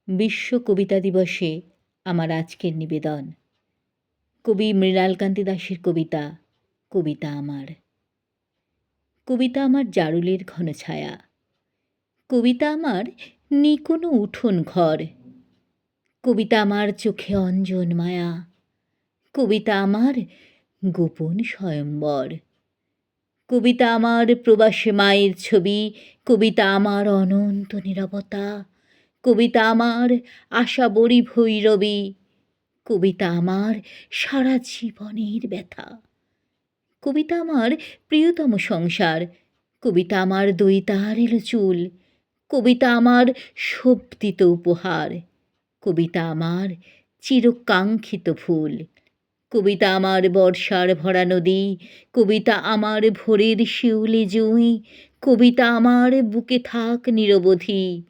বিশ্ব কবিতা দিবসে আমার আজকের নিবেদন কবি মৃণালকান্তি দাশের কবিতা কবিতা আমার। কবিতা আমার জারুলের ঘন ছায়া, কবিতা আমার নিকোনো উঠোন ঘর, কবিতা আমার চোখে অঞ্জন মায়া, কবিতা আমার গোপন স্বয়ম্বর, কবিতা আমার প্রবাসে মায়ের ছবি, কবিতা আমার অনন্ত নীরবতা, কবিতা আমার আশা বড়ি ভৈরবী, কবিতা আমার সারা জীবনের ব্যথা, কবিতা আমার প্রিয়তম সংসার, কবিতা আমার দৈতার এলো চুল, কবিতা আমার শোভিত উপহার, কবিতা আমার চিরকাঙ্ক্ষিত ফুল, কবিতা আমার বর্ষার ভরা নদী, কবিতা আমার ভোরের শিউলি জুঁই, কবিতা আমার বুকে থাক নিরবধি।